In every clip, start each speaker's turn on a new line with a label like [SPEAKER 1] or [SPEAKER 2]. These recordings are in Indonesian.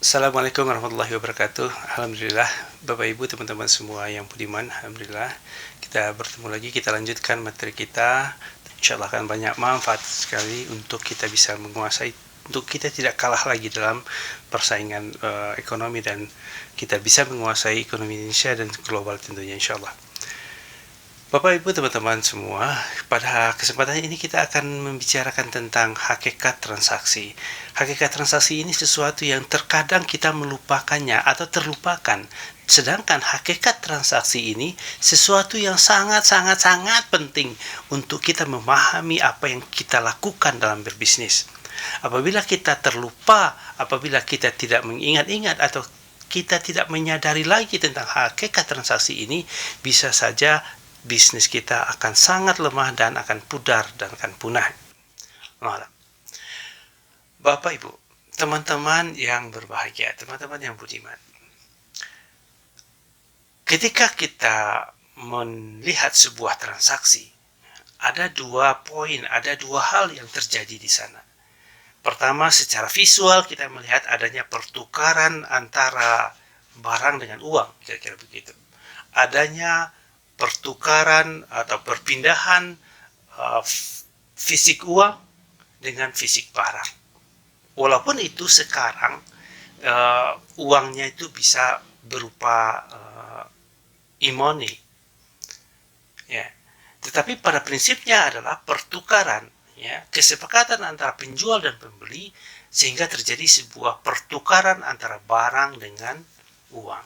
[SPEAKER 1] Assalamualaikum warahmatullahi wabarakatuh. Alhamdulillah, Bapak Ibu, teman-teman semua yang budiman, Alhamdulillah kita bertemu lagi, kita lanjutkan materi kita. Insyaallah akan banyak manfaat sekali untuk kita bisa menguasai, untuk kita tidak kalah lagi dalam persaingan ekonomi, dan kita bisa menguasai ekonomi Indonesia dan global tentunya, insyaallah. Bapak Ibu teman-teman semua, pada kesempatan ini kita akan membicarakan tentang hakikat transaksi. Hakikat transaksi ini sesuatu yang terkadang kita melupakannya atau terlupakan. Sedangkan hakikat transaksi ini sesuatu yang sangat penting untuk kita memahami apa yang kita lakukan dalam berbisnis. Apabila kita terlupa, apabila kita tidak mengingat-ingat atau kita tidak menyadari lagi tentang hakikat transaksi ini, bisa saja bisnis kita akan sangat lemah dan akan pudar dan akan punah. Bapak Ibu, teman-teman yang berbahagia, teman-teman yang budiman, ketika kita melihat sebuah transaksi, ada dua poin, ada dua hal yang terjadi di sana. Pertama, secara visual kita melihat adanya pertukaran antara barang dengan uang, kira-kira begitu. Adanya pertukaran atau perpindahan fisik uang dengan fisik barang. Walaupun itu sekarang uangnya itu bisa berupa e-money, ya. Tetapi pada prinsipnya adalah pertukaran, ya, kesepakatan antara penjual dan pembeli sehingga terjadi sebuah pertukaran antara barang dengan uang.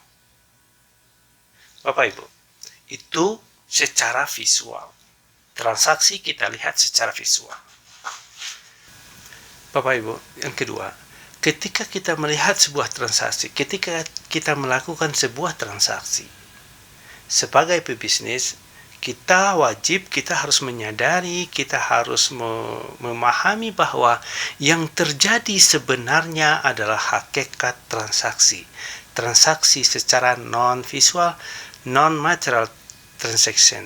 [SPEAKER 1] Bapak Ibu, itu secara visual. Transaksi kita lihat secara visual. Bapak Ibu, yang kedua, ketika kita melihat sebuah transaksi, ketika kita melakukan sebuah transaksi, sebagai pebisnis, kita harus menyadari, kita harus memahami bahwa yang terjadi sebenarnya adalah hakikat transaksi. Transaksi secara non-visual, non-material transaction,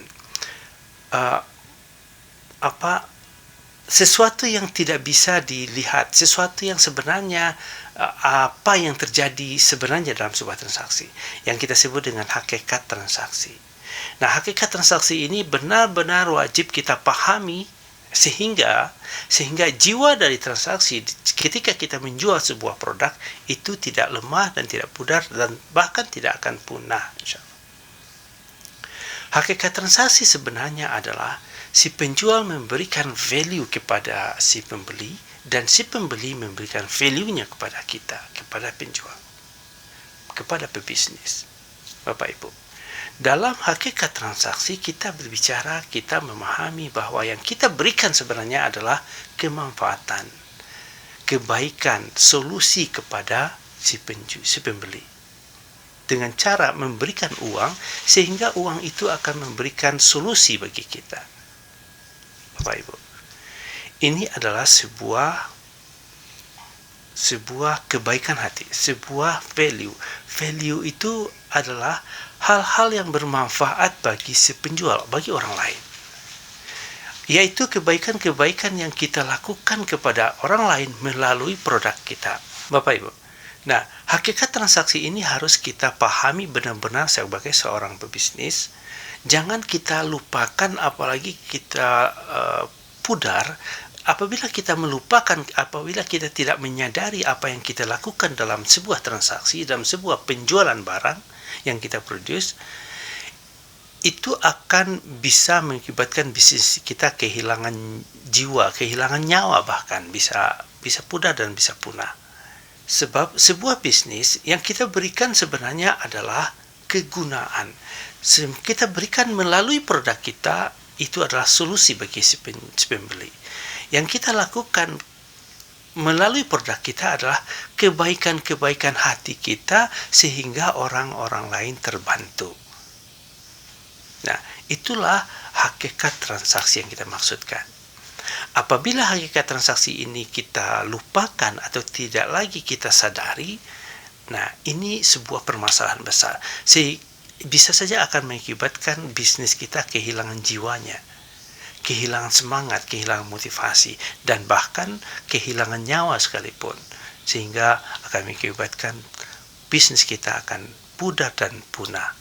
[SPEAKER 1] sesuatu yang tidak bisa dilihat, sesuatu yang sebenarnya apa yang terjadi sebenarnya dalam sebuah transaksi, yang kita sebut dengan hakikat transaksi. Nah, hakikat transaksi ini benar-benar wajib kita pahami sehingga jiwa dari transaksi ketika kita menjual sebuah produk itu tidak lemah dan tidak pudar dan bahkan tidak akan punah, insyaallah. Hakikat transaksi sebenarnya adalah si penjual memberikan value kepada si pembeli dan si pembeli memberikan value-nya kepada kita, kepada penjual, kepada pebisnis. Bapak Ibu, dalam hakikat transaksi kita berbicara, kita memahami bahwa yang kita berikan sebenarnya adalah kemanfaatan, kebaikan, solusi kepada si pembeli, dengan cara memberikan uang sehingga uang itu akan memberikan solusi bagi kita. Bapak Ibu, ini adalah sebuah kebaikan hati, sebuah value. Value itu adalah hal-hal yang bermanfaat bagi si penjual, bagi orang lain, yaitu kebaikan-kebaikan yang kita lakukan kepada orang lain melalui produk kita. Bapak Ibu, nah, hakikat transaksi ini harus kita pahami benar-benar sebagai seorang pebisnis. Jangan kita lupakan, apalagi kita pudar apabila kita melupakan, apabila kita tidak menyadari apa yang kita lakukan dalam sebuah transaksi, dalam sebuah penjualan barang yang kita produce. Itu akan bisa mengakibatkan bisnis kita kehilangan jiwa, kehilangan nyawa, bahkan bisa pudar dan bisa punah. Sebab sebuah bisnis yang kita berikan sebenarnya adalah kegunaan. Kita berikan melalui produk kita, itu adalah solusi bagi si pembeli. Yang kita lakukan melalui produk kita adalah kebaikan-kebaikan hati kita sehingga orang-orang lain terbantu. Nah, itulah hakikat transaksi yang kita maksudkan. Apabila hakikat transaksi ini kita lupakan atau tidak lagi kita sadari, nah ini sebuah permasalahan besar. Bisa saja akan mengakibatkan bisnis kita kehilangan jiwanya, kehilangan semangat, kehilangan motivasi, dan bahkan kehilangan nyawa sekalipun. sehingga akan mengakibatkan bisnis kita akan pudar dan punah,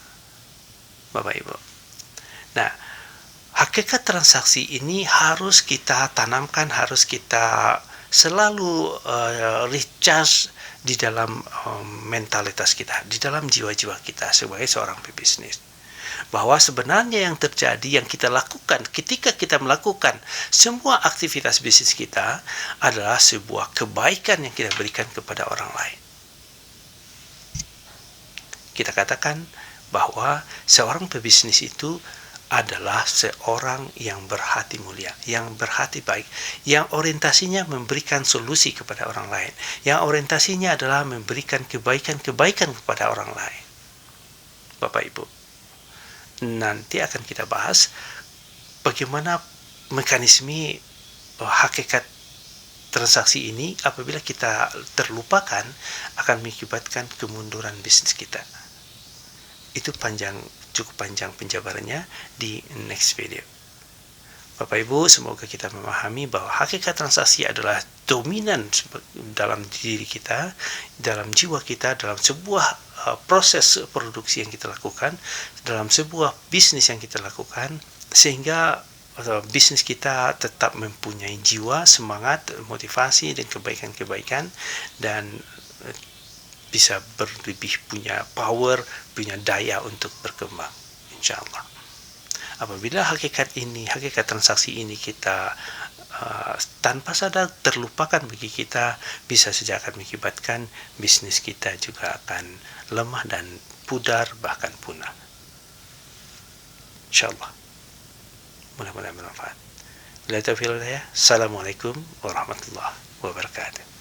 [SPEAKER 1] Bapak Ibu. Nah, hakikat transaksi ini harus kita tanamkan, harus kita selalu recharge di dalam mentalitas kita, di dalam jiwa-jiwa kita sebagai seorang pebisnis. Bahwa sebenarnya yang terjadi, yang kita lakukan ketika kita melakukan semua aktivitas bisnis kita adalah sebuah kebaikan yang kita berikan kepada orang lain. Kita katakan bahwa seorang pebisnis itu adalah seorang yang berhati mulia, yang berhati baik, yang orientasinya memberikan solusi kepada orang lain, yang orientasinya adalah memberikan kebaikan-kebaikan kepada orang lain. Bapak Ibu, nanti akan kita bahas bagaimana mekanisme hakikat transaksi ini apabila kita terlupakan akan mengakibatkan kemunduran bisnis kita. Itu cukup panjang penjabarannya di next video. Bapak Ibu, semoga kita memahami bahwa hakikat transaksi adalah dominan dalam diri kita, dalam jiwa kita, dalam sebuah proses produksi yang kita lakukan, dalam sebuah bisnis yang kita lakukan, sehingga bisnis kita tetap mempunyai jiwa, semangat, motivasi, dan kebaikan-kebaikan, dan bisa berlebih punya power, punya daya untuk berkembang, insya Allah. Apabila hakikat transaksi ini kita tanpa sadar terlupakan bagi kita, bisa saja akan mengakibatkan bisnis kita juga akan lemah dan pudar, bahkan punah. Insya Allah. Mudah-mudahan bermanfaat. Assalamualaikum warahmatullahi wabarakatuh.